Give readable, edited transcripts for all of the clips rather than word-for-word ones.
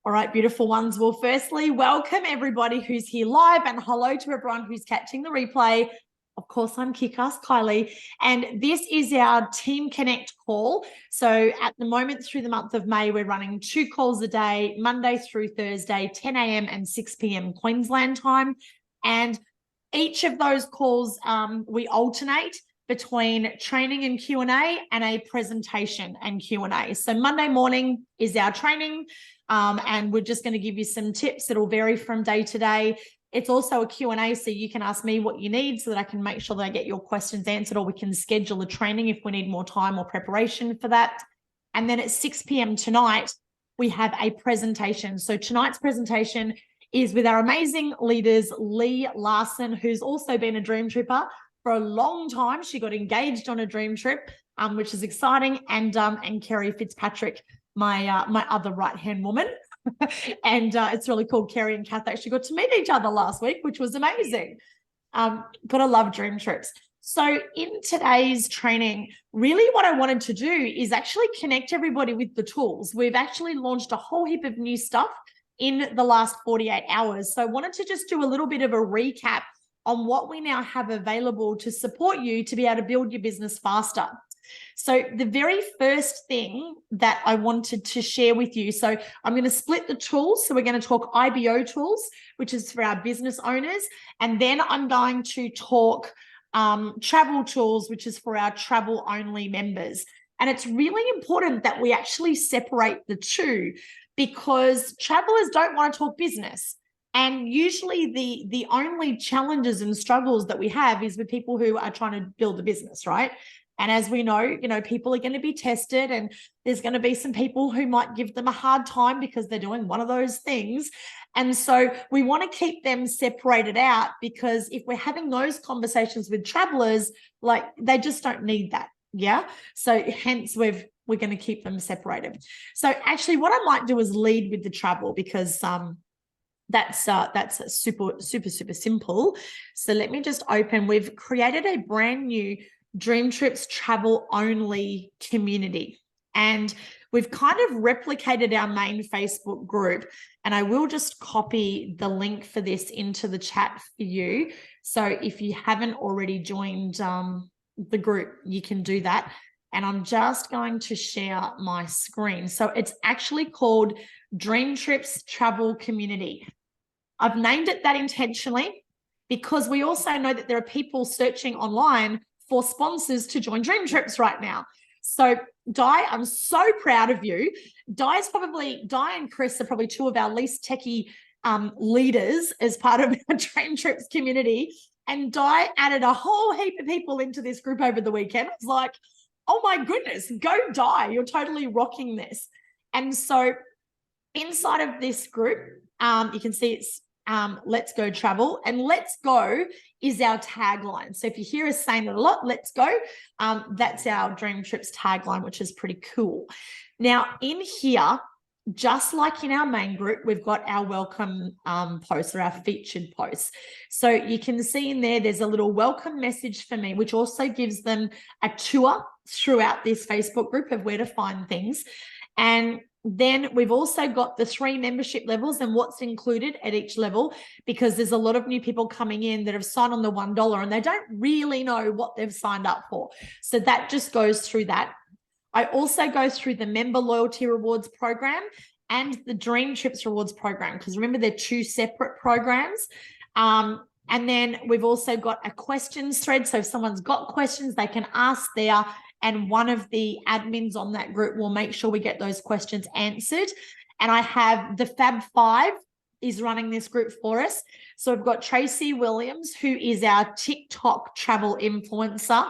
All right, beautiful ones. Well, firstly, welcome everybody who's here live and hello to everyone who's catching the replay. Of course, I'm KickAss Kylie, and this is our Team Connect call. So at the moment through the month of May, we're running 2 calls a day, Monday through Thursday, 10 a.m. and 6 p.m. Queensland time. And each of those calls, we alternate between training and Q&A and a presentation and Q&A. So Monday morning is our training, and we're just going to give you some tips. It'll vary from day to day. It's also a Q&A, so you can ask me what you need so that I can make sure that I get your questions answered, or we can schedule a training if we need more time or preparation for that. And then at 6 p.m. tonight, we have a presentation. So tonight's presentation is with our amazing leaders, Lee Larson, who's also been a Dream Tripper for a long time. She got engaged on a dream trip, which is exciting, and Kerry Fitzpatrick, my other right-hand woman. And it's really cool. Kerry and Kath actually got to meet each other last week, which was amazing. Gotta love dream trips. So in today's training, really what I wanted to do is actually connect everybody with the tools. We've actually launched a whole heap of new stuff in the last 48 hours. So I wanted to just do a little bit of a recap on what we now have available to support you to be able to build your business faster. So the very first thing that I wanted to share with you, so I'm going to split the tools. So we're going to talk IBO tools, which is for our business owners. And then I'm going to talk travel tools, which is for our travel only members. And it's really important that we actually separate the two, because travelers don't want to talk business. And usually the only challenges and struggles that we have is with people who are trying to build a business, right? And as we know, people are going to be tested, and there's going to be some people who might give them a hard time because they're doing one of those things. And so we want to keep them separated out, because if we're having those conversations with travelers, like, they just don't need that. Yeah. So hence we're going to keep them separated. So actually what I might do is lead with the travel, because that's super simple. So let me just open. We've created a brand new DreamTrips Travel Only community, and we've kind of replicated our main Facebook group. And I will just copy the link for this into the chat for you. So if you haven't already joined the group, you can do that. And I'm just going to share my screen. So it's actually called DreamTrips Travel Community. I've named it that intentionally because we also know that there are people searching online for sponsors to join Dream Trips right now. So Di, I'm so proud of you. Di and Chris are probably two of our least techie leaders as part of our Dream Trips community. And Di added a whole heap of people into this group over the weekend. I was like, oh my goodness, go Di, you're totally rocking this. And so inside of this group, you can see it's Let's Go Travel, and Let's Go is our tagline. So if you hear us saying it a lot, let's go, that's our Dream Trips tagline, which is pretty cool. Now in here, just like in our main group, we've got our welcome posts, or our featured posts. So you can see in there's a little welcome message for me, which also gives them a tour throughout this Facebook group of where to find things. And then we've also got the 3 membership levels and what's included at each level, because there's a lot of new people coming in that have signed on the $1 and they don't really know what they've signed up for. So that just goes through that. I also go through the member loyalty rewards program and the Dream Trips rewards program, because remember, they're 2 separate programs. And then we've also got a questions thread. So if someone's got questions, they can ask there, and one of the admins on that group will make sure we get those questions answered. And I have the Fab 5 is running this group for us. So we've got Tracy Williams, who is our TikTok travel influencer.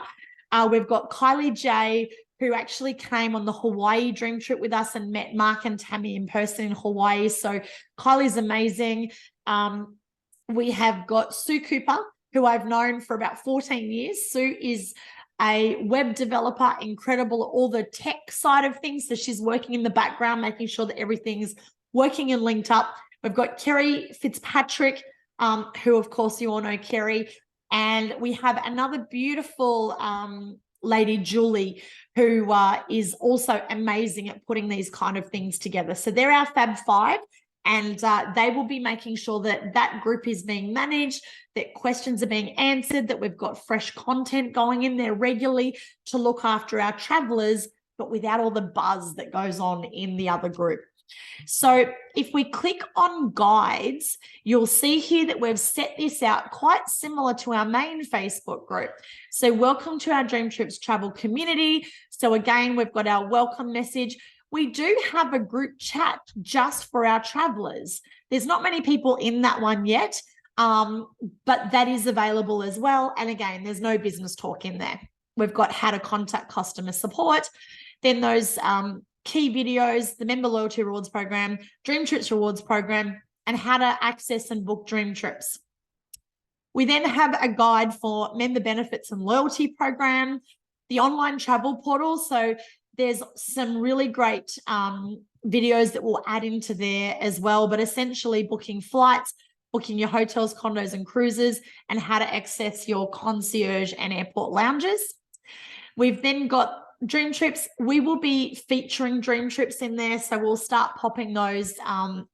We've got Kylie J, who actually came on the Hawaii dream trip with us and met Mark and Tammy in person in Hawaii. So Kylie's amazing. We have got Sue Cooper, who I've known for about 14 years. Sue is a web developer, incredible at all the tech side of things. So she's working in the background, making sure that everything's working and linked up. We've got Kerry Fitzpatrick, who of course you all know Kerry. And we have another beautiful lady, Julie, who is also amazing at putting these kind of things together. So they're our Fab 5. And they will be making sure that that group is being managed, that questions are being answered, that we've got fresh content going in there regularly to look after our travelers, but without all the buzz that goes on in the other group. So if we click on guides, you'll see here that we've set this out quite similar to our main Facebook group. So welcome to our DreamTrips Travel Community. So again, we've got our welcome message. We do have a group chat just for our travelers. There's not many people in that one yet, but that is available as well. And again, there's no business talk in there. We've got how to contact customer support, then those key videos, the member loyalty rewards program, DreamTrips rewards program, and how to access and book dream trips. We then have a guide for member benefits and loyalty program, the online travel portal. So there's some really great videos that we'll add into there as well, but essentially booking flights, booking your hotels, condos, and cruises, and how to access your concierge and airport lounges. We've then got Dream Trips. We will be featuring Dream Trips in there, so we'll start popping those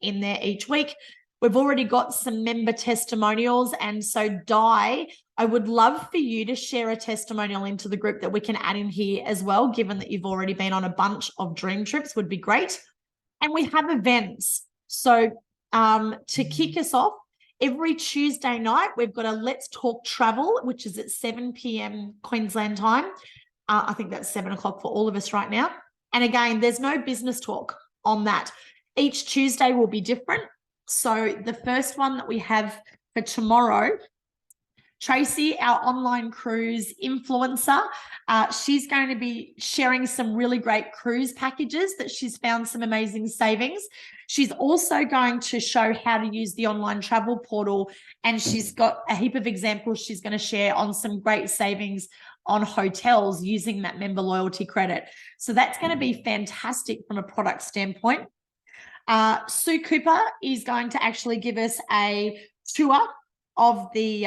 in there each week. We've already got some member testimonials, and so Di, I would love for you to share a testimonial into the group that we can add in here as well, given that you've already been on a bunch of Dream Trips would be great. And we have events. So to kick us off, every Tuesday night, we've got a Let's Talk Travel, which is at 7 p.m. Queensland time. I think that's 7 o'clock for all of us right now. And again, there's no business talk on that. Each Tuesday will be different. So the first one that we have for tomorrow, Tracy, our online cruise influencer, she's going to be sharing some really great cruise packages that she's found some amazing savings. She's also going to show how to use the online travel portal, and she's got a heap of examples she's going to share on some great savings on hotels using that member loyalty credit. So that's going to be fantastic from a product standpoint. Sue Cooper is going to actually give us a tour of the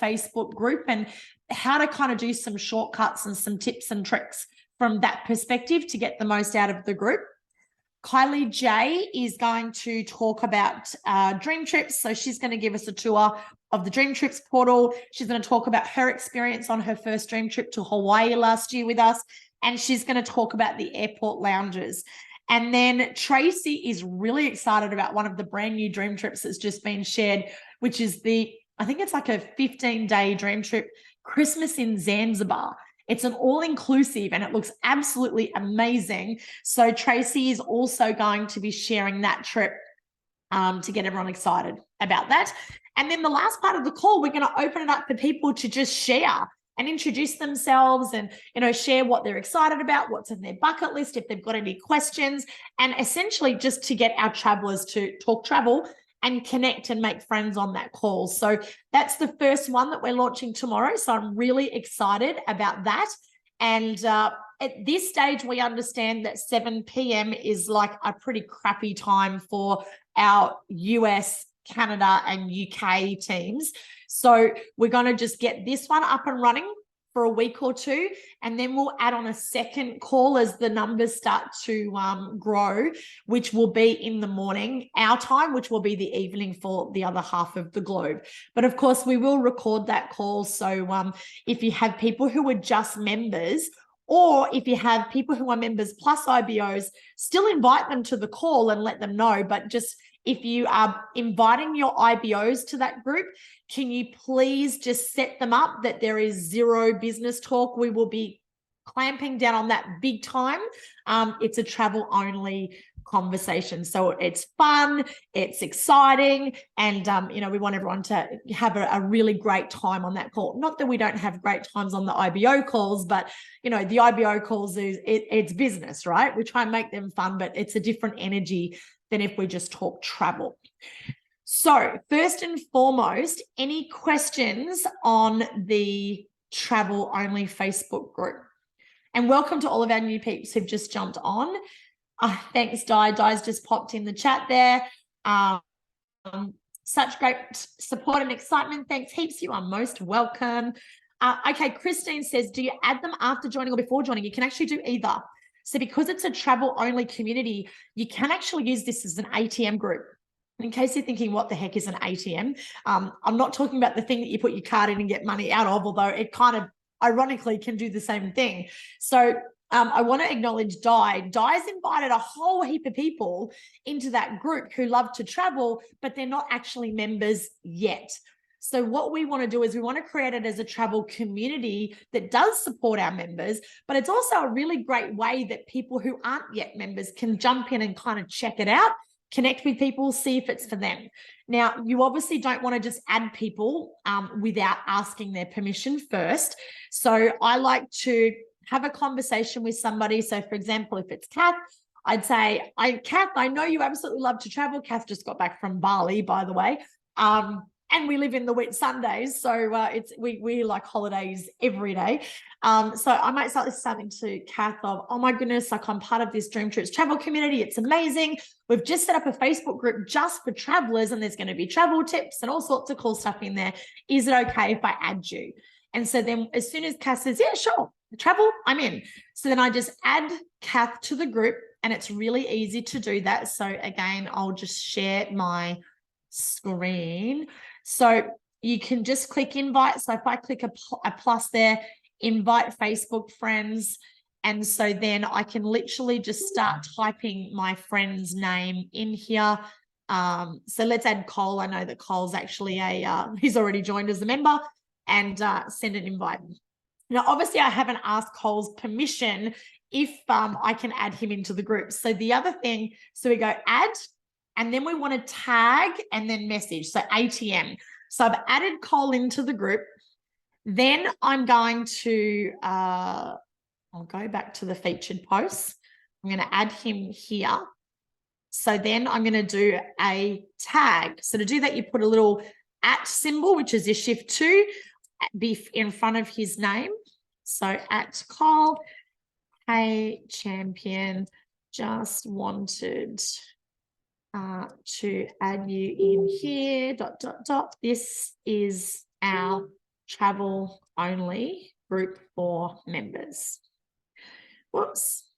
Facebook group and how to kind of do some shortcuts and some tips and tricks from that perspective to get the most out of the group. Kylie J is going to talk about Dream Trips. So she's going to give us a tour of the Dream Trips portal. She's going to talk about her experience on her first dream trip to Hawaii last year with us. And she's going to talk about the airport lounges. And then Tracy is really excited about one of the brand new dream trips that's just been shared, which is I think it's like a 15-day dream trip, Christmas in Zanzibar. It's an all-inclusive and it looks absolutely amazing. So Tracy is also going to be sharing that trip to get everyone excited about that. And then the last part of the call, we're going to open it up for people to just share and introduce themselves and, share what they're excited about, what's in their bucket list, if they've got any questions, and essentially just to get our travelers to talk travel and connect and make friends on that call. So that's the first one that we're launching tomorrow. So I'm really excited about that. And at this stage, we understand that 7 p.m. is like a pretty crappy time for our US, Canada, and UK teams. So we're going to just get this one up and running for a week or two, and then we'll add on a second call as the numbers start to grow, which will be in the morning, our time, which will be the evening for the other half of the globe. But of course, we will record that call. So if you have people who are just members, or if you have people who are members plus IBOs, still invite them to the call and let them know. But just if you are inviting your IBOs to that group, can you please just set them up that there is zero business talk? We will be clamping down on that big time. It's a travel only conversation. So it's fun, it's exciting, and we want everyone to have a really great time on that call. Not that we don't have great times on the IBO calls, but the IBO calls it's business, right? We try and make them fun, but it's a different energy than if we just talk travel. So first and foremost, any questions on the travel only Facebook group? And welcome to all of our new peeps who've just jumped on. Thanks, Di. Di's just popped in the chat there. Such great support and excitement. Thanks heaps. You are most welcome. Okay, Christine says, do you add them after joining or before joining? You can actually do either. So because it's a travel only community, you can actually use this as an ATM group. In case you're thinking, what the heck is an ATM? I'm not talking about the thing that you put your card in and get money out of, although it kind of ironically can do the same thing. So I want to acknowledge Di. Di's invited a whole heap of people into that group who love to travel, but they're not actually members yet. So what we want to do is we want to create it as a travel community that does support our members, but it's also a really great way that people who aren't yet members can jump in and kind of check it out, connect with people, see if it's for them. Now, you obviously don't want to just add people without asking their permission first. So I like to have a conversation with somebody. So for example, if it's Kath, I'd say, Kath, I know you absolutely love to travel. Kath just got back from Bali, by the way. And we live in the Whitsundays, so we like holidays every day. So I might start this something to Kath of, oh my goodness, like I'm part of this DreamTrips Travel Community. It's amazing. We've just set up a Facebook group just for travelers, and there's going to be travel tips and all sorts of cool stuff in there. Is it okay if I add you? And so then as soon as Kath says, yeah, sure, travel, I'm in. So then I just add Kath to the group, and it's really easy to do that. So again, I'll just share my screen. So you can just click invite. So if I click a plus there, invite Facebook friends. And so then I can literally just start typing my friend's name in here. So let's add Cole. I know that Cole's actually he's already joined as a member, and send an invite. Now, obviously I haven't asked Cole's permission if I can add him into the group. So the other thing, so we go add, and then we want to tag and then message. So ATM. So I've added Cole into the group. Then I'm going to, I'll go back to the featured posts. I'm going to add him here. So then I'm going to do a tag. So to do that, you put a little @ symbol, which is your shift 2, be in front of his name. So @Cole, hey champion, just wanted to add you in here, ... This is our travel only group for members. Whoops.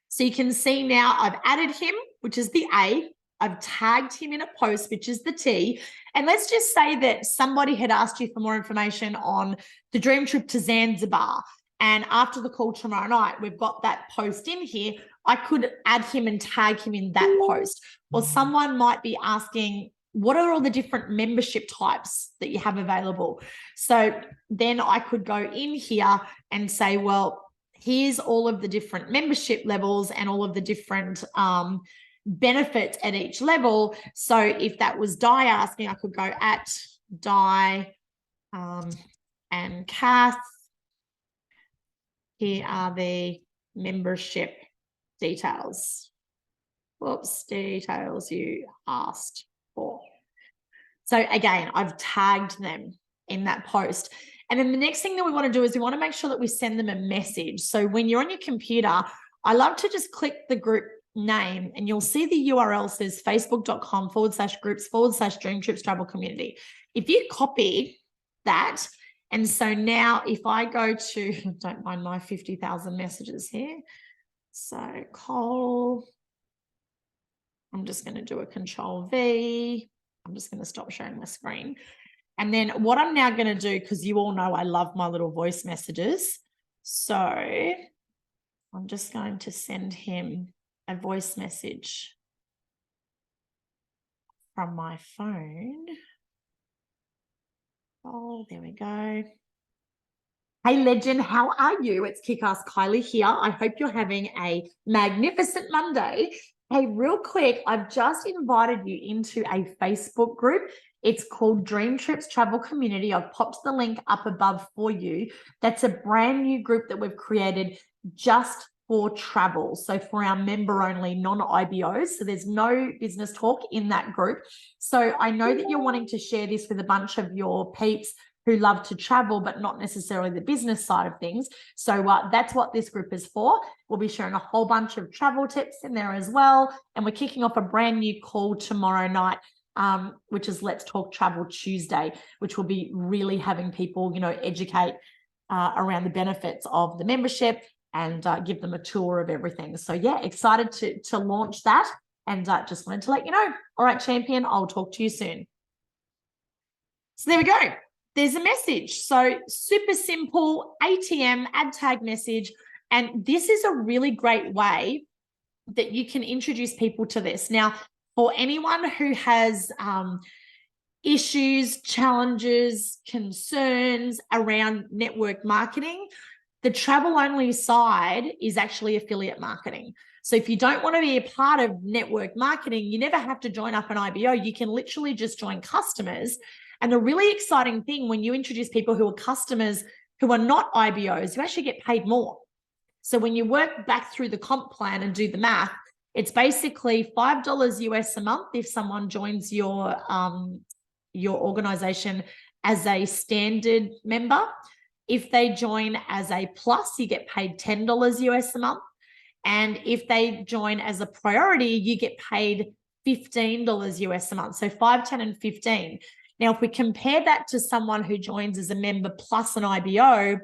So you can see now I've added him, which is the A. I've tagged him in a post, which is the T. And let's just say that somebody had asked you for more information on the dream trip to Zanzibar. And after the call tomorrow night, we've got that post in here. I could add him and tag him in that post. Or someone might be asking, what are all the different membership types that you have available? So then I could go in here and say, well, here's all of the different membership levels and all of the different benefits at each level. So if that was Di asking, I could go @Di and Kath. Here are the membership details. Whoops, details you asked for. So again, I've tagged them in that post. And then the next thing that we want to do is we want to make sure that we send them a message. So when you're on your computer, I love to just click the group name, and you'll see the URL says facebook.com/groups/DreamTrips Travel Community. If you copy that, and so now if I go to, don't mind my 50,000 messages here. So Cole, I'm just going to do a Control V. I'm just going to stop sharing my screen. And then what I'm now going to do, because you all know I love my little voice messages. So I'm just going to send him a voice message from my phone. Oh, there we go. Hey, legend, how are you? It's KickAss Kylie here. I hope you're having a magnificent Monday. Hey, real quick, I've just invited you into a Facebook group. It's called DreamTrips Travel Community. I've popped the link up above for you. That's a brand new group that we've created just for travel. So for our member only, non-IBOs. So there's no business talk in that group. So I know that you're wanting to share this with a bunch of your peeps who love to travel, but not necessarily the business side of things. So that's what this group is for. We'll be sharing a whole bunch of travel tips in there as well. And we're kicking off a brand new call tomorrow night, which is Let's Talk Travel Tuesday, which will be really having people, educate around the benefits of the membership and give them a tour of everything. So yeah, excited to launch that. And just wanted to let you know. All right, champion, I'll talk to you soon. So there we go. There's a message. So super simple ATM add tag message. And this is a really great way that you can introduce people to this. Now, for anyone who has issues, challenges, concerns around network marketing, the travel only side is actually affiliate marketing. So if you don't want to be a part of network marketing, you never have to join up an IBO. You can literally just join customers. And the really exciting thing when you introduce people who are customers who are not IBOs, you actually get paid more. So when you work back through the comp plan and do the math, it's basically $5 US a month if someone joins your organization as a standard member. If they join as a plus, you get paid $10 US a month. And if they join as a priority, you get paid $15 US a month. So 5, 10, and 15. Now, if we compare that to someone who joins as a member plus an IBO,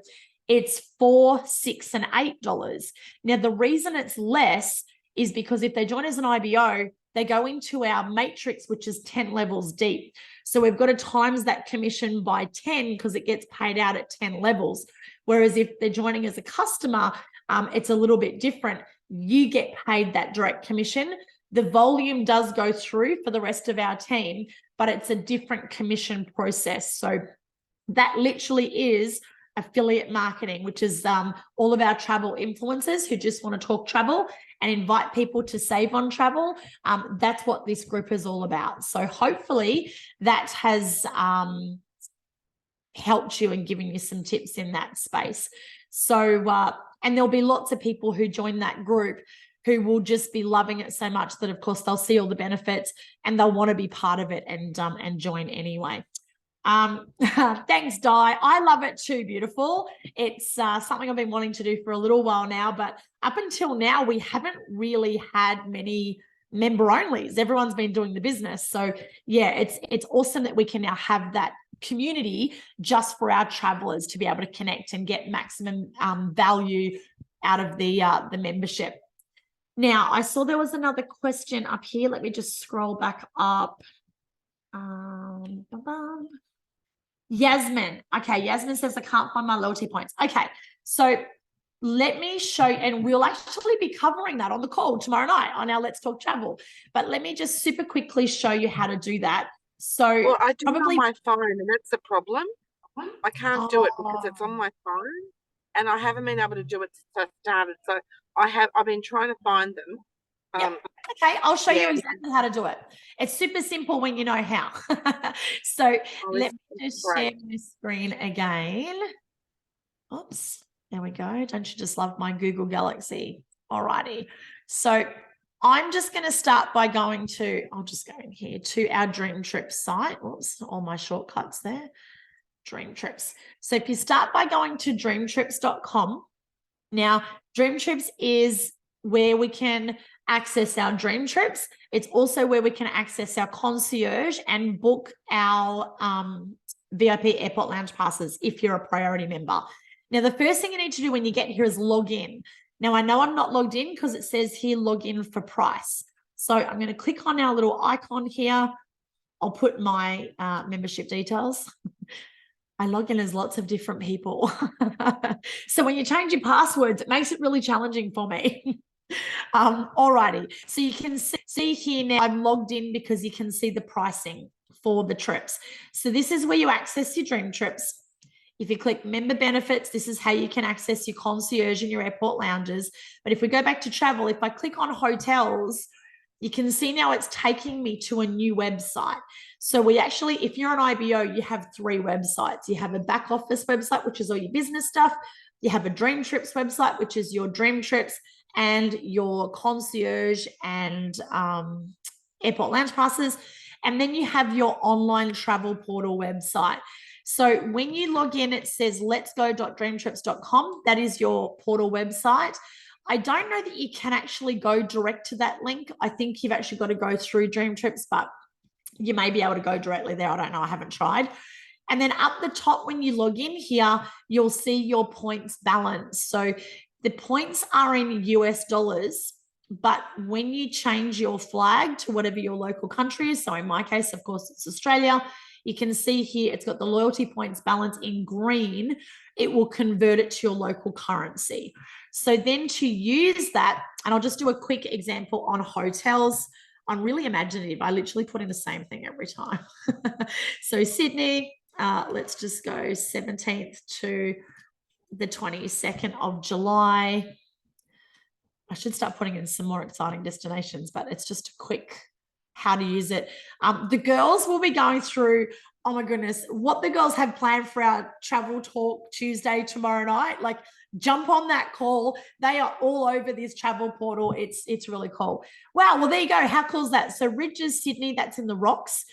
it's $4, $6, and $8. Now, the reason it's less is because if they join as an IBO, they go into our matrix, which is 10 levels deep. So we've got to times that commission by 10 because it gets paid out at 10 levels. Whereas if they're joining as a customer, it's a little bit different. You get paid that direct commission. The volume does go through for the rest of our team, but it's a different commission process. So that literally is affiliate marketing, which is all of our travel influencers who just want to talk travel and invite people to save on travel. That's what this group is all about. So hopefully that has helped you and given you some tips in that space. So, and there'll be lots of people who join that group who will just be loving it so much that, of course, they'll see all the benefits and they'll want to be part of it and join anyway. Thanks, Di. I love it too, beautiful. It's something I've been wanting to do for a little while now, but up until now, we haven't really had many member onlys. Everyone's been doing the business. So yeah, it's awesome that we can now have that community just for our travelers to be able to connect and get maximum value out of the membership. Now, I saw there was another question up here. Let me just scroll back up. Yasmin. Okay, Yasmin says, I can't find my loyalty points. Okay, so let me show you, and we'll actually be covering that on the call tomorrow night on our Let's Talk Travel. But let me just super quickly show you how to do that. So well, I do it on my phone, and that's the problem. I can't do it because it's on my phone, and I haven't been able to do it since I started. So I've been trying to find them. Yep. Okay, I'll show you exactly how to do it. It's super simple when you know how. So let me just share my screen again. Oops, there we go. Don't you just love my Google Galaxy? Alrighty. So I'm just going to start by going to, I'll just go in here to our DreamTrips site. Oops, all my shortcuts there. DreamTrips. So if you start by going to dreamtrips.com, now DreamTrips is where we can access our dream trips. It's also where we can access our concierge and book our VIP airport lounge passes if you're a priority member. Now, the first thing you need to do when you get here is log in. Now, I know I'm not logged in because it says here log in for price. So I'm going to click on our little icon here. I'll put my membership details. I log in as lots of different people. So when you change your passwords, it makes it really challenging for me. Alrighty, so you can see here now I'm logged in because you can see the pricing for the trips. So this is where you access your dream trips. If you click member benefits, this is how you can access your concierge and your airport lounges. But if we go back to travel, if I click on hotels, you can see now it's taking me to a new website. So we actually, if you're an IBO, you have 3 websites. You have a back office website, which is all your business stuff. You have a DreamTrips website, which is your dream trips and your concierge and airport lounge passes. And then you have your online travel portal website. So when you log in, it says letsgo.dreamtrips.com. That is your portal website. I don't know that you can actually go direct to that link. I think you've actually got to go through DreamTrips, but you may be able to go directly there. I don't know. I haven't tried. And then up the top, when you log in here, you'll see your points balance. So the points are in US dollars. But when you change your flag to whatever your local country is, so in my case, of course, it's Australia, you can see here it's got the loyalty points balance in green. It will convert it to your local currency. So then to use that, and I'll just do a quick example on hotels. I'm really imaginative. I literally put in the same thing every time. So Sydney, let's just go 17th to the 22nd of July. I should start putting in some more exciting destinations, but it's just a quick how to use it. The girls will be going through, oh my goodness, what the girls have planned for our travel talk Tuesday, tomorrow night. Like, jump on that call. They are all over this travel portal. It's really cool. Wow. Well, there you go. How cool is that? So Ridges, Sydney, that's in the rocks.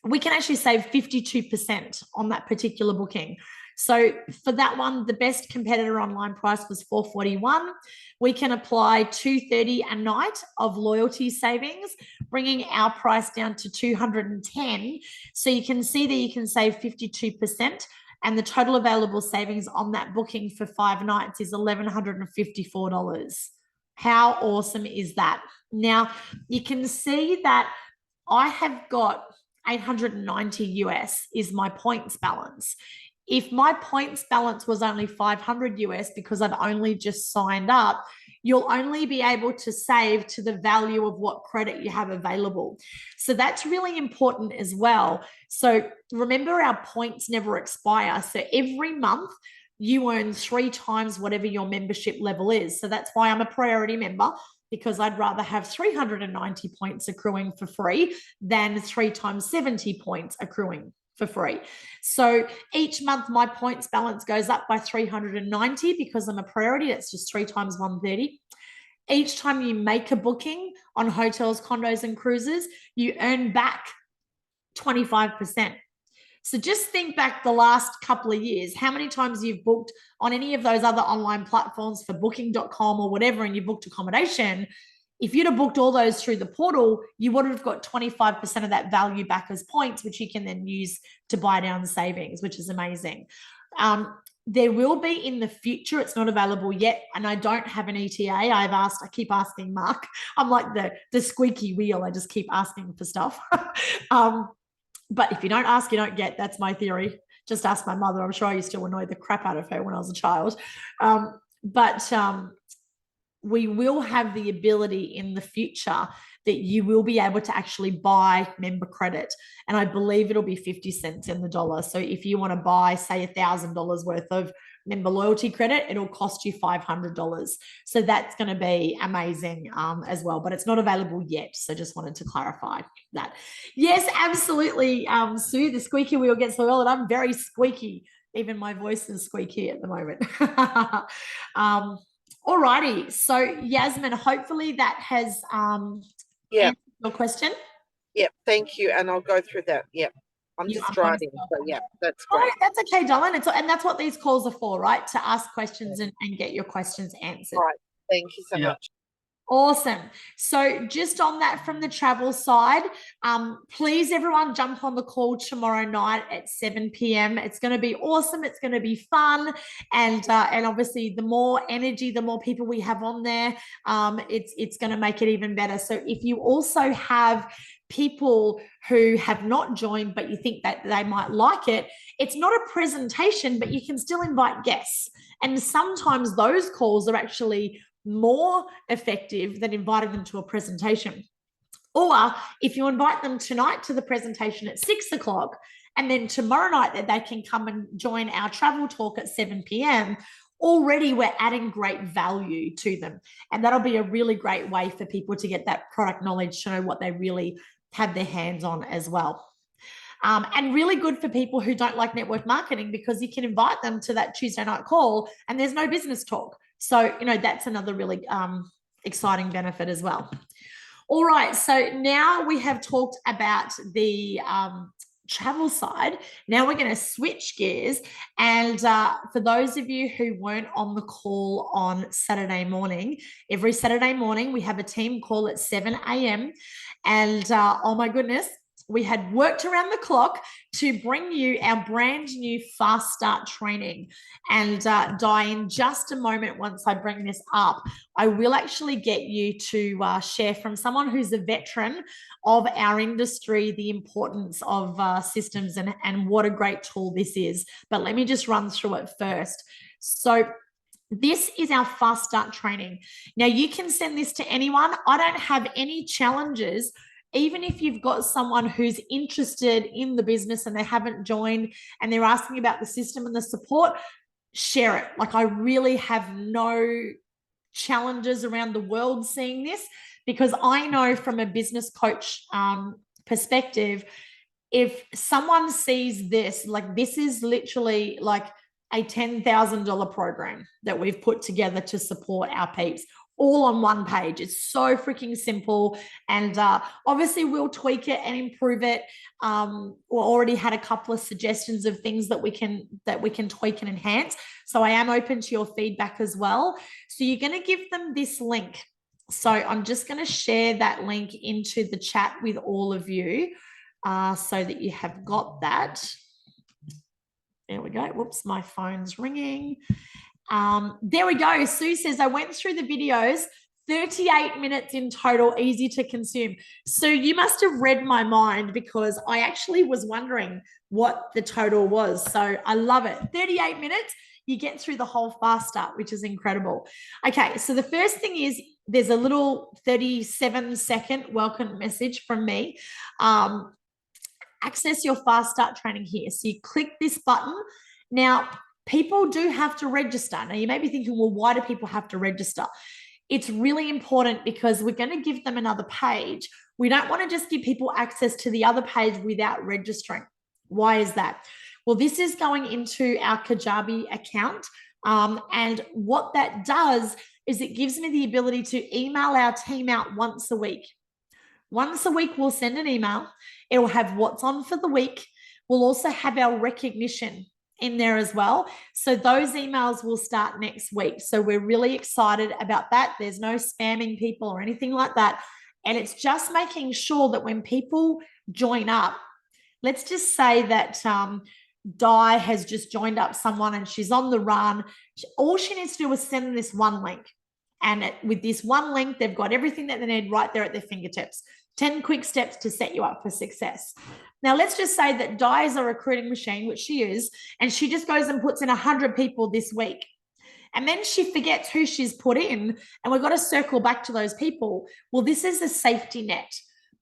We can actually save 52% on that particular booking. So for that one, the best competitor online price was $441. We can apply $230 a night of loyalty savings, bringing our price down to $210. So you can see that you can save 52%, and the total available savings on that booking for 5 nights is $1,154. How awesome is that? Now, you can see that I have got 890 US is my points balance. If my points balance was only 500 US because I've only just signed up, you'll only be able to save to the value of what credit you have available. So that's really important as well. So remember, our points never expire. So every month you earn 3 times whatever your membership level is. So that's why I'm a priority member, because I'd rather have 390 points accruing for free than 3 times 70 points accruing for free. So each month my points balance goes up by 390 because I'm a priority. That's just 3 times 130. Each time you make a booking on hotels, condos, and cruises, you earn back 25%. So just think back the last couple of years, how many times you've booked on any of those other online platforms for booking.com or whatever, and you booked accommodation. If you'd have booked all those through the portal, you would have got 25% of that value back as points, which you can then use to buy down savings, which is amazing. There will be in the future. It's not available yet, and I don't have an ETA. I keep asking Mark. I'm like the squeaky wheel. I just keep asking for stuff. But if you don't ask, you don't get. That's my theory. Just ask my mother. I'm sure I used to annoy the crap out of her when I was a child. But we will have the ability in the future that you will be able to actually buy member credit. And I believe it'll be 50 cents in the dollar. So if you want to buy, say, $1,000 worth of member loyalty credit, it'll cost you $500. So that's going to be amazing as well, but it's not available yet. So just wanted to clarify that. Yes, absolutely. Sue, the squeaky wheel gets the oil, and I'm very squeaky. Even my voice is squeaky at the moment. All righty. So Yasmin, hopefully that has answered your question. Yep. Thank you. And I'll go through that. Yep. I'm just driving. So yeah, that's great. Oh, that's okay, darling. And that's what these calls are for, right? To ask questions and get your questions answered. Right. Thank you so much. Awesome. So just on that, from the travel side, please everyone jump on the call tomorrow night at 7 p.m. It's going to be awesome. It's going to be fun. And obviously the more energy, the more people we have on there, it's going to make it even better. So if you also have people who have not joined, but you think that they might like it, it's not a presentation, but you can still invite guests. And sometimes those calls are actually more effective than inviting them to a presentation. Or if you invite them tonight to the presentation at 6 o'clock, and then tomorrow night that they can come and join our travel talk at 7 p.m., already we're adding great value to them. And that'll be a really great way for people to get that product knowledge, to know what they really have their hands on as well. And really good for people who don't like network marketing, because you can invite them to that Tuesday night call and there's no business talk. So, that's another really exciting benefit as well. All right. So now we have talked about the travel side. Now we're going to switch gears. And for those of you who weren't on the call on Saturday morning, every Saturday morning we have a team call at 7 a.m. And oh my goodness, we had worked around the clock to bring you our brand new Fast Start training. And Di, in just a moment, once I bring this up, I will actually get you to share from someone who's a veteran of our industry the importance of systems and what a great tool this is. But let me just run through it first. So this is our Fast Start training. Now, you can send this to anyone. I don't have any challenges. Even if you've got someone who's interested in the business and they haven't joined and they're asking about the system and the support, share it. Like, I really have no challenges around the world seeing this, because I know from a business coach perspective, if someone sees this, like, this is literally like a $10,000 program that we've put together to support our peeps, all on one page. It's so freaking simple. And obviously we'll tweak it and improve it. We already had a couple of suggestions of things that we can tweak and enhance. So I am open to your feedback as well. So you're going to give them this link. So I'm just going to share that link into the chat with all of you so that you have got that. There we go. Whoops, my phone's ringing. There we go. Sue says, I went through the videos, 38 minutes in total, easy to consume. So you must have read my mind, because I actually was wondering what the total was. So I love it. 38 minutes, you get through the whole Fast Start, which is incredible. Okay, so the first thing is there's a little 37-second welcome message from me. Access your Fast Start training here. So you click this button. Now, people do have to register. Now, you may be thinking, well, why do people have to register? It's really important because we're going to give them another page. We don't want to just give people access to the other page without registering. Why is that? Well, this is going into our Kajabi account. And what that does is it gives me the ability to email our team out once a week. Once a week, we'll send an email. It will have what's on for the week. We'll also have our recognition in there as well. So those emails will start next week. So we're really excited about that. There's no spamming people or anything like that. And it's just making sure that when people join up, let's just say that Di has just joined up someone and she's on the run. All she needs to do is send them this one link. And with this one link, they've got everything that they need right there at their fingertips. 10 quick steps to set you up for success. Now, let's just say that Di is a recruiting machine, which she is, and she just goes and puts in 100 people this week. And then she forgets who she's put in, and we've got to circle back to those people. Well, this is a safety net.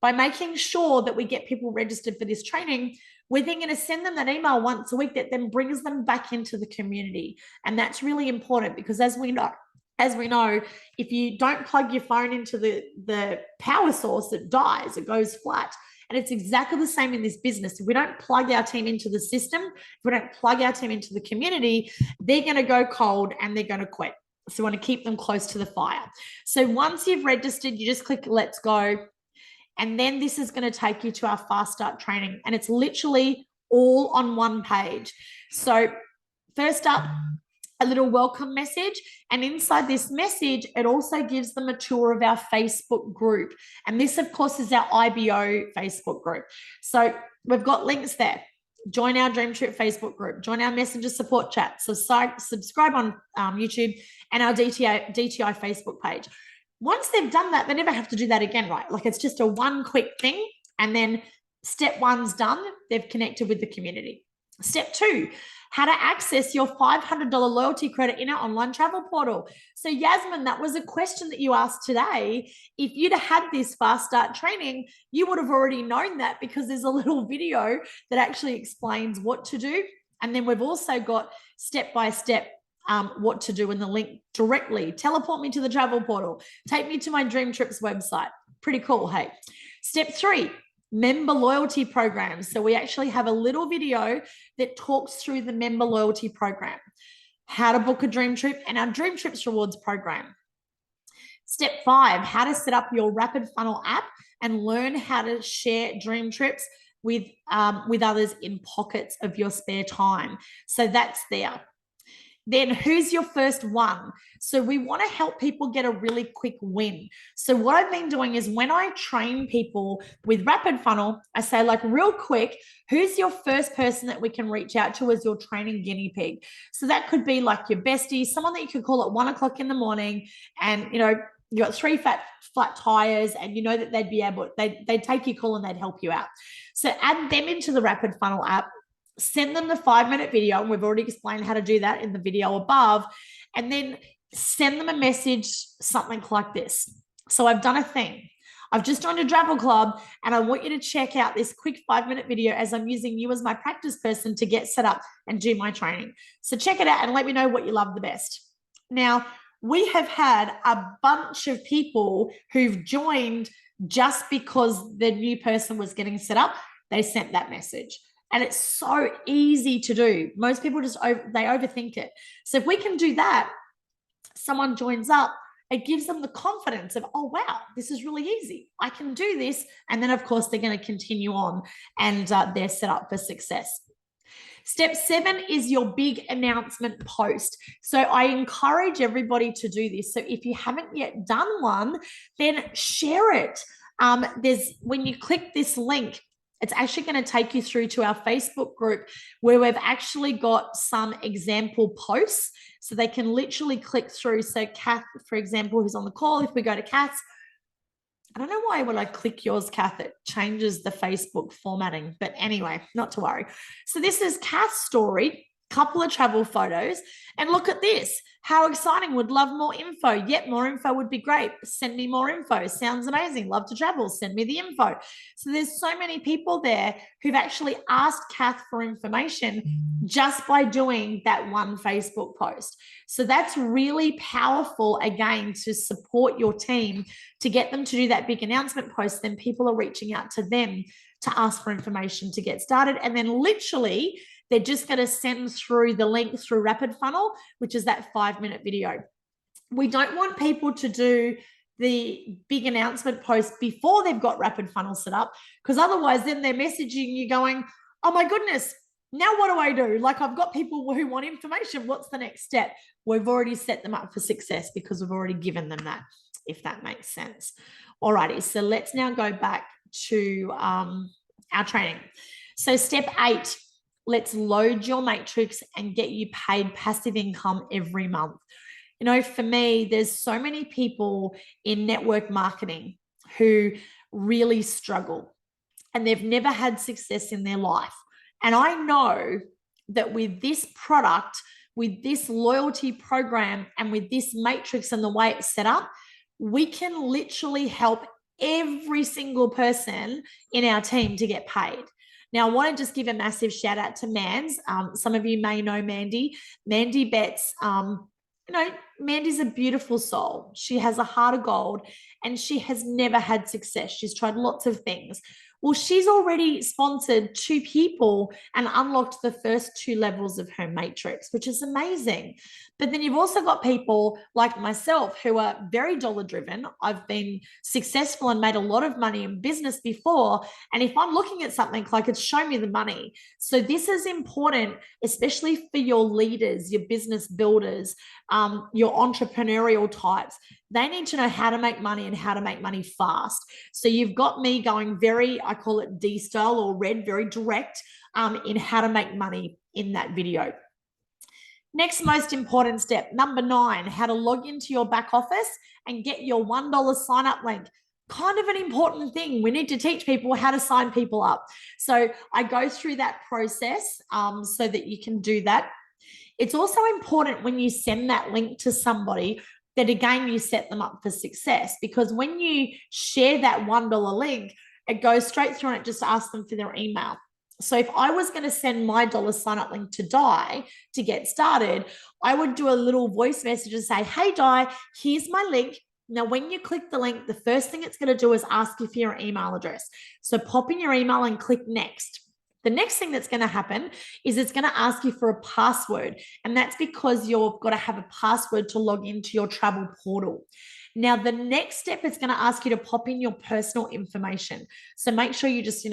By making sure that we get people registered for this training, we're then going to send them that email once a week that then brings them back into the community. And that's really important, because as we know, if you don't plug your phone into the power source, it dies, it goes flat. And it's exactly the same in this business. If we don't plug our team into the system, if we don't plug our team into the community, they're going to go cold and they're going to quit. So we want to keep them close to the fire. So once you've registered, you just click Let's Go. And then this is going to take you to our Fast Start training. And it's literally all on one page. So first up, a little welcome message. And inside this message, it also gives them a tour of our Facebook group. And this, of course, is our IBO Facebook group. So we've got links there. Join our Dream Trip Facebook group. Join our Messenger support chat. So subscribe on YouTube and our DTI Facebook page. Once they've done that, they never have to do that again, right? Like, it's just a one quick thing. And then step one's done. They've connected with the community. Step two, how to access your $500 loyalty credit in our online travel portal. So Yasmin, that was a question that you asked today. If you'd have had this Fast Start training, you would have already known that, because there's a little video that actually explains what to do. And then we've also got step-by-step what to do in the link directly. Teleport me to the travel portal. Take me to my DreamTrips website. Pretty cool, hey? Step three, member loyalty programs. So we actually have a little video that talks through the member loyalty program, how to book a dream trip, and our DreamTrips rewards program. Step five, how to set up your rapid funnel app and learn how to share dream trips with others in pockets of your spare time. So that's there. then who's your first one? So we want to help people get a really quick win. So what I've been doing is when I train people with Rapid Funnel, I say like real quick, who's your first person that we can reach out to as your training guinea pig? So that could be like your bestie, someone that you could call at 1 o'clock in the morning, and you got 3 flat tires, and you know that they'd be able, they'd take your call and they'd help you out. So add them into the Rapid Funnel app, send them the 5-minute video, and we've already explained how to do that in the video above, and then send them a message, something like this. So I've done a thing. I've just joined a travel club, and I want you to check out this quick 5-minute video as I'm using you as my practice person to get set up and do my training. So check it out and let me know what you love the best. Now, we have had a bunch of people who've joined just because the new person was getting set up. They sent that message. And it's so easy to do. Most people just they overthink it. So if we can do that, someone joins up, it gives them the confidence of, oh, wow, this is really easy. I can do this. And then, of course, they're going to continue on, and they're set up for success. Step 7 is your big announcement post. So I encourage everybody to do this. So if you haven't yet done one, then share it. When you click this link, it's actually going to take you through to our Facebook group where we've actually got some example posts. So they can literally click through. So Kath, for example, who's on the call, if we go to Kath's, I don't know why when I click yours, Kath, it changes the Facebook formatting. But anyway, not to worry. So this is Kath's story, couple of travel photos. And look at this. How exciting. Would love more info. Yep, more info would be great. Send me more info. Sounds amazing. Love to travel. Send me the info. So there's so many people there who've actually asked Kath for information just by doing that one Facebook post. So that's really powerful, again, to support your team, to get them to do that big announcement post. Then people are reaching out to them to ask for information to get started. And then literally, they're just going to send through the link through Rapid Funnel, which is that 5-minute video. We don't want people to do the big announcement post before they've got Rapid Funnel set up, because otherwise then they're messaging you going, oh my goodness, now what do I do? Like, I've got people who want information. What's the next step? We've already set them up for success because we've already given them that, if that makes sense. All righty, so let's now go back to our training. So step 8, let's load your matrix and get you paid passive income every month. For me, there's so many people in network marketing who really struggle and they've never had success in their life. And I know that with this product, with this loyalty program, and with this matrix and the way it's set up, we can literally help every single person in our team to get paid. Now, I want to just give a massive shout out to Mans. Some of you may know Mandy. Mandy Betts, Mandy's a beautiful soul. She has a heart of gold and she has never had success. She's tried lots of things. Well, she's already sponsored 2 people and unlocked the first 2 levels of her matrix, which is amazing. But then you've also got people like myself who are very dollar driven. I've been successful and made a lot of money in business before. And if I'm looking at something, like, it's show me the money. So this is important, especially for your leaders, your business builders, your entrepreneurial types. They need to know how to make money and how to make money fast. So you've got me going very, I call it D style or red, very direct in how to make money in that video. Next most important step, number 9, how to log into your back office and get your $1 sign up link. Kind of an important thing. We need to teach people how to sign people up. So I go through that process so that you can do that. It's also important when you send that link to somebody that, again, you set them up for success, because when you share that $1 link, it goes straight through and it just asks them for their email. So if I was going to send my dollar sign up link to Di to get started, I would do a little voice message and say, hey, Di, here's my link. Now, when you click the link, the first thing it's going to do is ask you for your email address. So pop in your email and click next. The next thing that's going to happen is it's going to ask you for a password. And that's because you've got to have a password to log into your travel portal. Now, the next step is going to ask you to pop in your personal information. So make sure you just,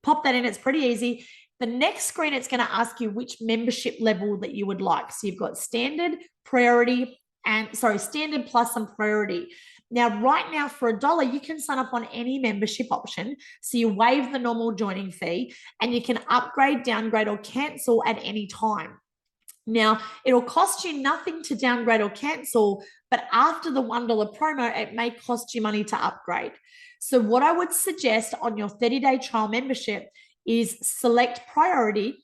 pop that in. It's pretty easy. The next screen, it's going to ask you which membership level that you would like. So you've got standard, priority, standard plus some priority. Now, right now for $1, you can sign up on any membership option. So you waive the normal joining fee and you can upgrade, downgrade, or cancel at any time. Now, it'll cost you nothing to downgrade or cancel, but after the $1 promo, it may cost you money to upgrade. So what I would suggest on your 30-day trial membership is select priority.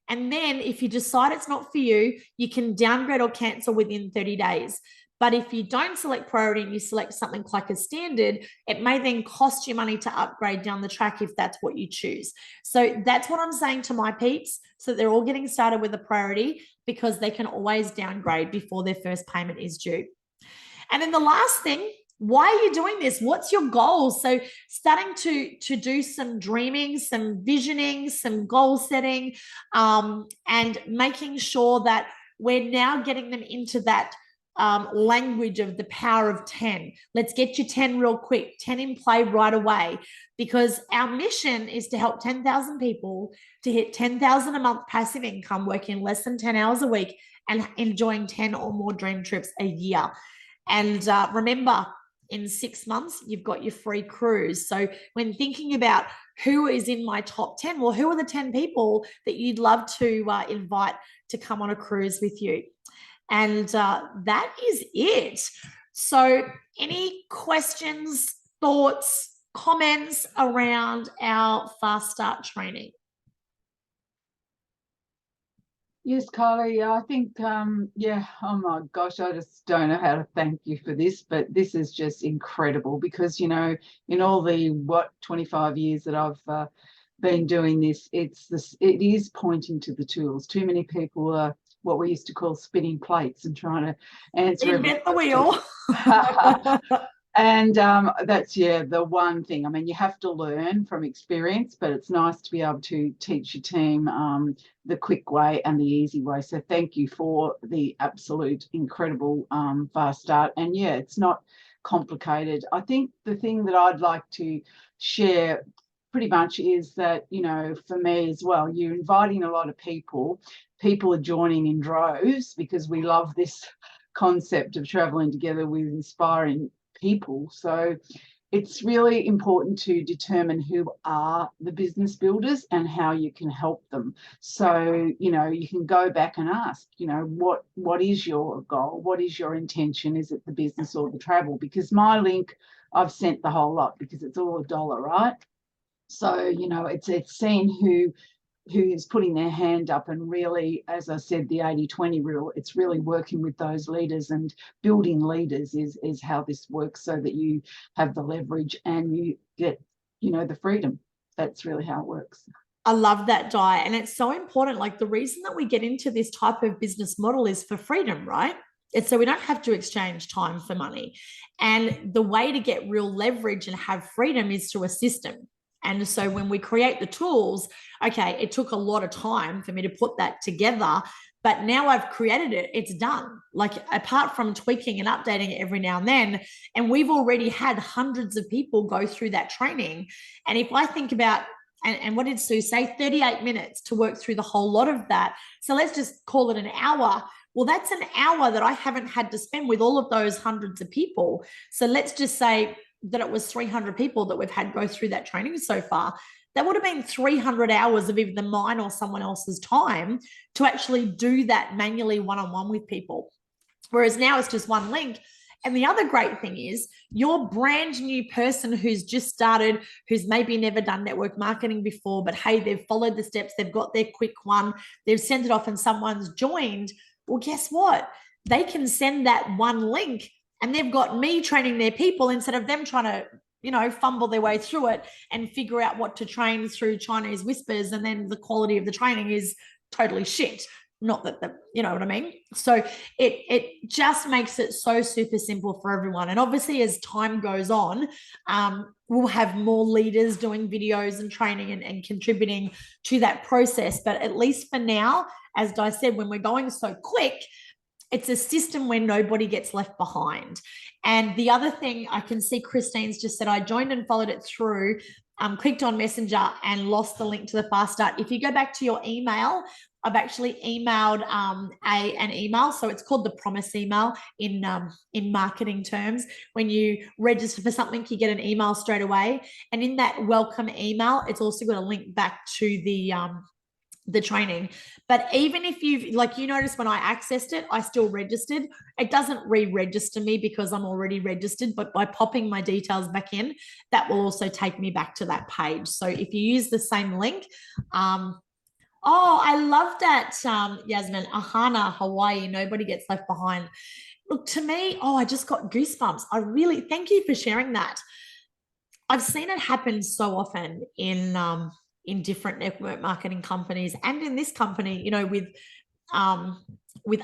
And then if you decide it's not for you, you can downgrade or cancel within 30 days. But if you don't select priority and you select something like a standard, it may then cost you money to upgrade down the track if that's what you choose. So that's what I'm saying to my peeps. So they're all getting started with a priority because they can always downgrade before their first payment is due. And then the last thing, why are you doing this? What's your goals? So starting to do some dreaming, some visioning, some goal setting, and making sure that we're now getting them into that language of the power of 10. Let's get you 10 real quick, 10 in play right away, because our mission is to help 10,000 people to hit 10,000 a month passive income, working less than 10 hours a week and enjoying 10 or more dream trips a year. And remember, in 6 months, you've got your free cruise. So when thinking about who is in my top 10, well, who are the 10 people that you'd love to invite to come on a cruise with you? And that is it. So any questions, thoughts, comments around our Fast Start training? Yes, Kylie, I think, yeah, oh my gosh, I just don't know how to thank you for this, but this is just incredible because, you know, in all the, 25 years that I've been doing this, it is pointing to the tools. Too many people are what we used to call spinning plates and trying to answer Invent the wheel. And that's, yeah, the one thing. I mean, you have to learn from experience, but it's nice to be able to teach your team the quick way and the easy way. So thank you for the absolute incredible Fast Start. And yeah, it's not complicated. I think the thing that I'd like to share pretty much is that, you know, for me as well, you're inviting a lot of people. People are joining in droves because we love this concept of traveling together with inspiring people. So it's really important to determine who are the business builders and how you can help them. So, you know, you can go back and ask, you know, what is your goal? What is your intention? Is it the business or the travel? Because my link, I've sent the whole lot because it's all $1, right? So, you know, it's seeing who's putting their hand up, and really, as I said, the 80-20 rule, it's really working with those leaders, and building leaders is how this works, so that you have the leverage and you get, you know, the freedom. That's really how it works. I love that, Di. And it's so important. Like, the reason that we get into this type of business model is for freedom, right? It's so we don't have to exchange time for money. And the way to get real leverage and have freedom is through a system. And so when we create the tools, okay, it took a lot of time for me to put that together, but now I've created it, it's done. Like, apart from tweaking and updating it every now and then, and we've already had hundreds of people go through that training. And if I think about, and what did Sue say? 38 minutes to work through the whole lot of that. So let's just call it an hour. Well, that's an hour that I haven't had to spend with all of those hundreds of people. So let's just say that it was 300 people that we've had go through that training so far. That would have been 300 hours of either mine or someone else's time to actually do that manually one-on-one with people. Whereas now it's just one link. And the other great thing is, your brand new person who's just started, who's maybe never done network marketing before, but hey, they've followed the steps, they've got their quick one, they've sent it off and someone's joined. Well, guess what? They can send that one link and they've got me training their people instead of them trying to, you know, fumble their way through it and figure out what to train through Chinese whispers. And then the quality of the training is totally shit. Not that, you know what I mean? So it just makes it so super simple for everyone. And obviously, as time goes on, we'll have more leaders doing videos and training and contributing to that process. But at least for now, as Di said, when we're going so quick, it's a system where nobody gets left behind. And the other thing I can see, Christine's just said, I joined and followed it through. clicked on Messenger and lost the link to the fast start. If you go back to your email, I've actually emailed an email. So it's called the promise email in marketing terms. When you register for something, you get an email straight away. And in that welcome email, it's also got a link back to the training. But even if you've, like, you notice when I accessed it, I still registered. It doesn't re-register me because I'm already registered, but by popping my details back in, that will also take me back to that page. So if you use the same link, oh, I love that, Yasmin. Ahana, Hawaii, nobody gets left behind. Look, to me, oh, I just got goosebumps. I really, thank you for sharing that. I've seen it happen so often in different network marketing companies and in this company, you know, with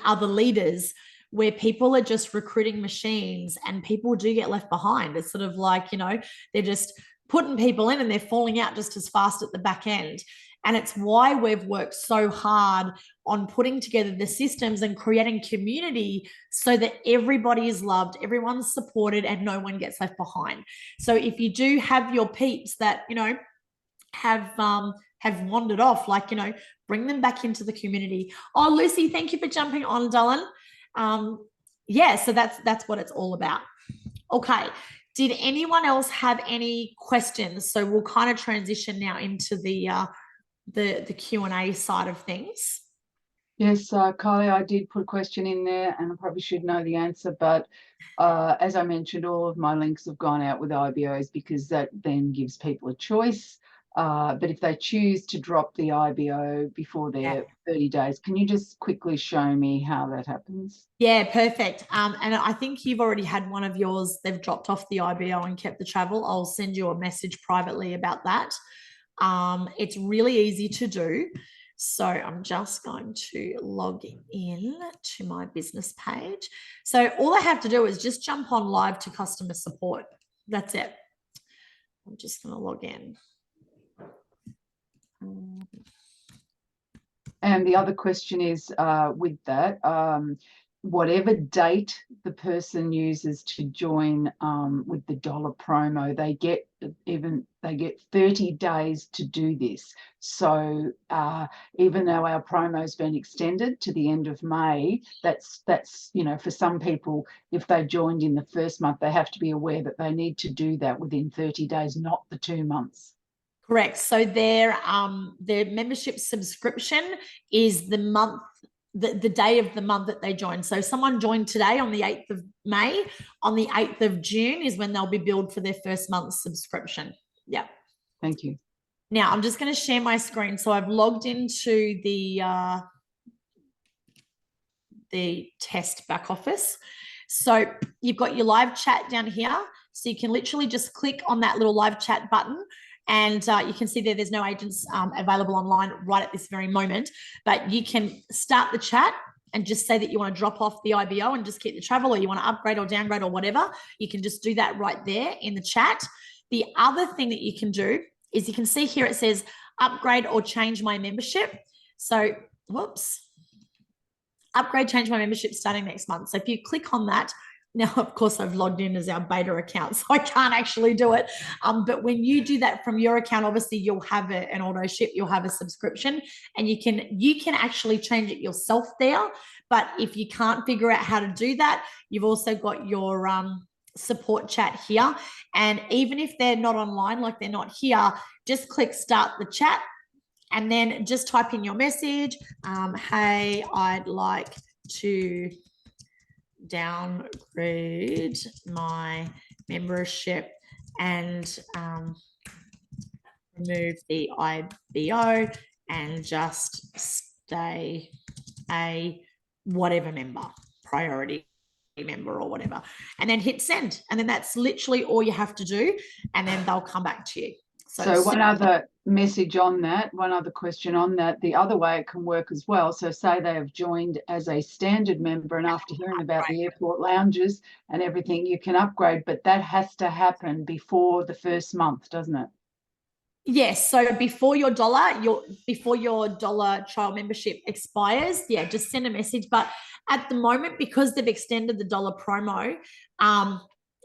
other leaders, where people are just recruiting machines and people do get left behind. It's sort of like, you know, they're just putting people in and they're falling out just as fast at the back end. And it's why we've worked so hard on putting together the systems and creating community so that everybody is loved, everyone's supported, and no one gets left behind. So if you do have your peeps that, you know, have wandered off, like, you know, bring them back into the community. Oh, Lucy, thank you for jumping on, darling. Yeah, so that's what it's all about. Okay. Did anyone else have any questions? So we'll kind of transition now into the Q&A side of things. Yes, Kylie, I did put a question in there and I probably should know the answer, but as I mentioned, all of my links have gone out with IBOs because that then gives people a choice. But if they choose to drop the IBO before their 30 days, can you just quickly show me how that happens? Yeah, perfect. And I think you've already had one of yours. They've dropped off the IBO and kept the travel. I'll send you a message privately about that. It's really easy to do. So I'm just going to log in to my business page. So all I have to do is just jump on live to customer support. That's it. I'm just going to log in. And the other question is with that, whatever date the person uses to join with the dollar promo, they get 30 days to do this. So even though our promo's been extended to the end of May, that's you know, for some people, if they joined in the first month, they have to be aware that they need to do that within 30 days, not the 2 months. Correct. So their membership subscription is the month, the day of the month that they join. So if someone joined today on the 8th of May, on the 8th of June is when they'll be billed for their first month's subscription. Yeah. Thank you. Now I'm just going to share my screen. So I've logged into the test back office. So you've got your live chat down here. So you can literally just click on that little live chat button. And you can see there's no agents available online right at this very moment, but you can start the chat and just say that you want to drop off the IBO and just keep the travel, or you want to upgrade or downgrade or whatever. You can just do that right there in the chat. The other thing that you can do is you can see here it says upgrade or change my membership. So, whoops, upgrade, change my membership starting next month. So if you click on that, now, of course, I've logged in as our beta account, so I can't actually do it. But when you do that from your account, obviously you'll have an auto ship, you'll have a subscription, and you can actually change it yourself there. But if you can't figure out how to do that, you've also got your support chat here. And even if they're not online, like they're not here, just click start the chat and then just type in your message. Hey, I'd like to downgrade my membership and remove the IBO and just stay a whatever member, priority member or whatever, and then hit send. And then that's literally all you have to do. And then they'll come back to you. So one other message on that, one other question on that, the other way it can work as well. So say they have joined as a standard member and after hearing about the airport lounges and everything, you can upgrade, but that has to happen before the first month, doesn't it? Yes. So before your dollar trial membership expires, yeah, just send a message. But at the moment, because they've extended the dollar promo,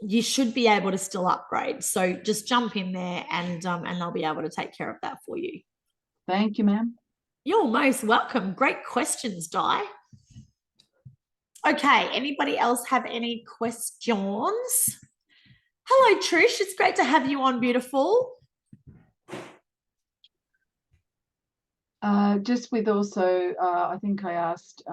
you should be able to still upgrade. So just jump in there and they'll be able to take care of that for you. Thank you, ma'am. You're most welcome. Great questions, Di. Okay, anybody else have any questions? Hello, Trish. It's great to have you on, beautiful. Just with also, I think I asked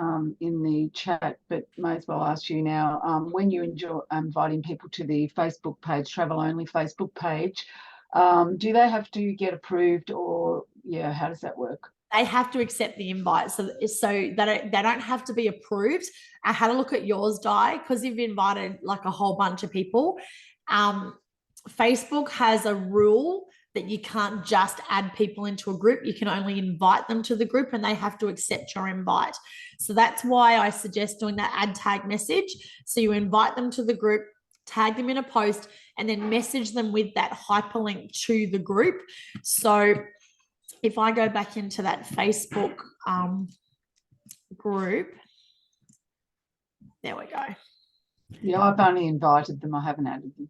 in the chat, but may as well ask you now, when you enjoy inviting people to the Facebook page, travel only Facebook page, do they have to get approved, or yeah, how does that work? They have to accept the invite. So they don't have to be approved. I had a look at yours, Di, because you've invited like a whole bunch of people. Facebook has a rule that you can't just add people into a group. You can only invite them to the group and they have to accept your invite. So that's why I suggest doing that add tag message. So you invite them to the group, tag them in a post, and then message them with that hyperlink to the group. So if I go back into that Facebook group, there we go. Yeah, I've only invited them. I haven't added them.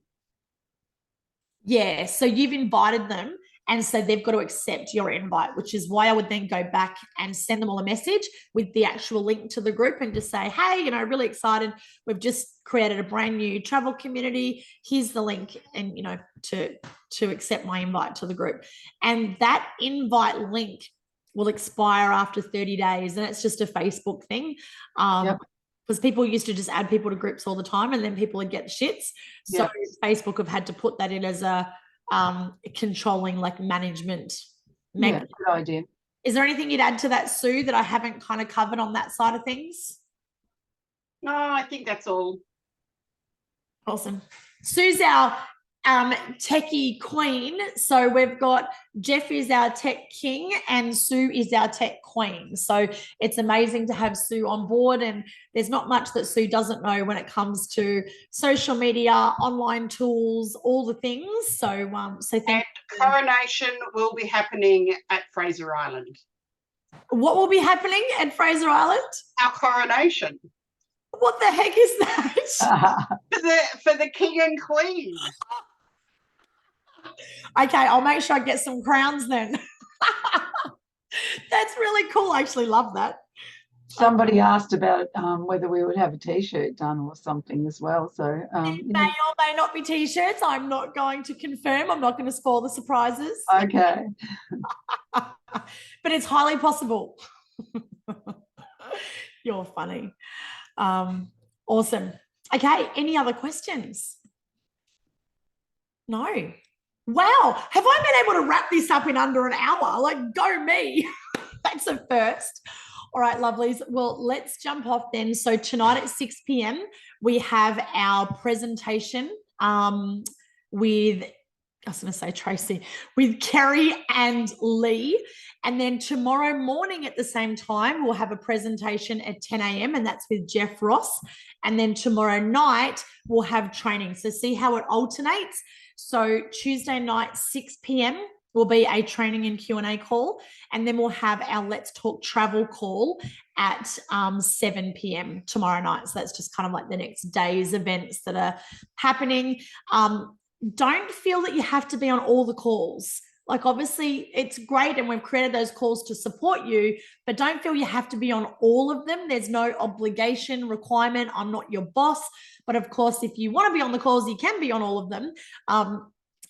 Yeah, so you've invited them, and so they've got to accept your invite, which is why I would then go back and send them all a message with the actual link to the group and just say, hey, you know, really excited. We've just created a brand new travel community. Here's the link, and, you know, to accept my invite to the group. And that invite link will expire after 30 days, and it's just a Facebook thing. Yep. Because people used to just add people to groups all the time and then people would get shits. So Facebook have had to put that in as a controlling, like, management mechanism. Yeah, good idea. Is there anything you'd add to that, Sue, that I haven't kind of covered on that side of things? No, I think that's all. Awesome. Sue's our techie queen. So we've got Jeff is our tech king and Sue is our tech queen. So it's amazing to have Sue on board, and there's not much that Sue doesn't know when it comes to social media, online tools, all the things. So And coronation will be happening at Fraser Island. What will be happening at Fraser Island? Our coronation. What the heck is that? For the king and queen. Okay, I'll make sure I get some crowns then. That's really cool. I actually love that. Somebody asked about whether we would have a T-shirt done or something as well. So it may or may not be T-shirts. I'm not going to confirm. I'm not going to spoil the surprises. Okay. But it's highly possible. You're funny. Awesome. Okay, any other questions? No. Wow, have I been able to wrap this up in under an hour? Like, go me. That's a first. All right, lovelies. Well, let's jump off then. So tonight at 6 p.m, we have our presentation with, I was going to say Tracy, with Kerry and Lee. And then tomorrow morning at the same time, we'll have a presentation at 10 a.m, and that's with Jeff Ross. And then tomorrow night, we'll have training. So see how it alternates. So Tuesday night, 6 p.m, will be a training and Q&A call. And then we'll have our Let's Talk Travel call at 7 p.m. tomorrow night. So that's just kind of like the next day's events that are happening. Don't feel that you have to be on all the calls. Like, obviously it's great and we've created those calls to support you, but don't feel you have to be on all of them. There's no obligation, requirement. I'm not your boss. But of course, if you want to be on the calls, you can be on all of them.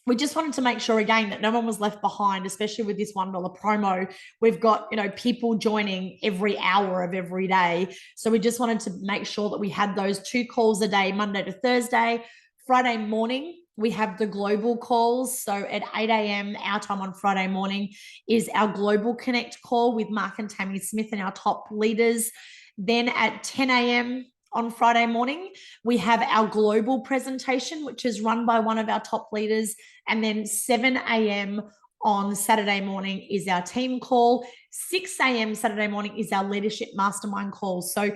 We just wanted to make sure, again, that no one was left behind, especially with this $1 promo. We've got, you know, people joining every hour of every day. So we just wanted to make sure that we had those 2 calls a day, Monday to Thursday. Friday morning, we have the global calls. So at 8 a.m, our time on Friday morning is our Global Connect call with Mark and Tammy Smith and our top leaders. Then at 10 a.m, on Friday morning, we have our global presentation, which is run by one of our top leaders. And then 7 a.m. on Saturday morning is our team call. 6 a.m. Saturday morning is our leadership mastermind call. So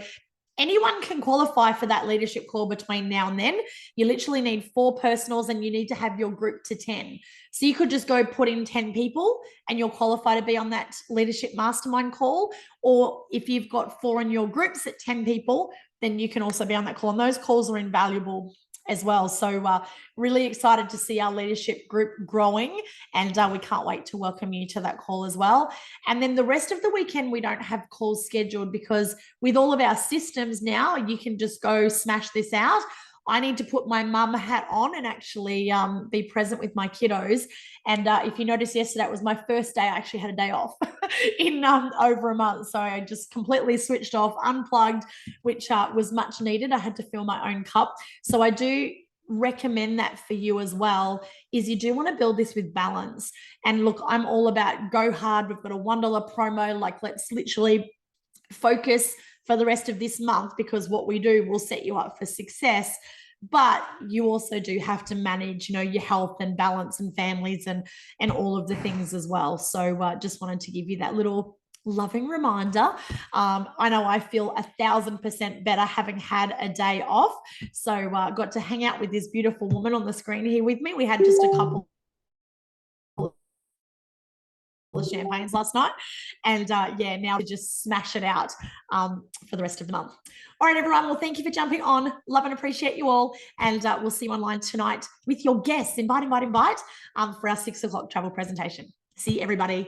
anyone can qualify for that leadership call between now and then. You literally need 4 personals and you need to have your group to 10. So you could just go put in 10 people and you'll qualify to be on that leadership mastermind call. Or if you've got 4 in your groups at 10 people, then you can also be on that call. And those calls are invaluable as well. So really excited to see our leadership group growing, and we can't wait to welcome you to that call as well. And then the rest of the weekend, we don't have calls scheduled because with all of our systems now, you can just go smash this out. I need to put my mum hat on and actually be present with my kiddos. And if you noticed yesterday, it was my first day. I actually had a day off in over a month. So I just completely switched off, unplugged, which was much needed. I had to fill my own cup. So I do recommend that for you as well, is you do want to build this with balance. And look, I'm all about go hard. We've got a $1 promo. Like, let's literally focus for the rest of this month, because what we do will set you up for success. But you also do have to manage, your health and balance and families and all of the things as well. So just wanted to give you that little loving reminder. I know I feel 1,000% better having had a day off. So got to hang out with this beautiful woman on the screen here with me. We had just a couple of champagnes last night, and now to just smash it out for the rest of the month. All right, everyone, well, thank you for jumping on. Love and appreciate you all, and we'll see you online tonight with your guests. Invite for our 6 o'clock travel presentation. See everybody.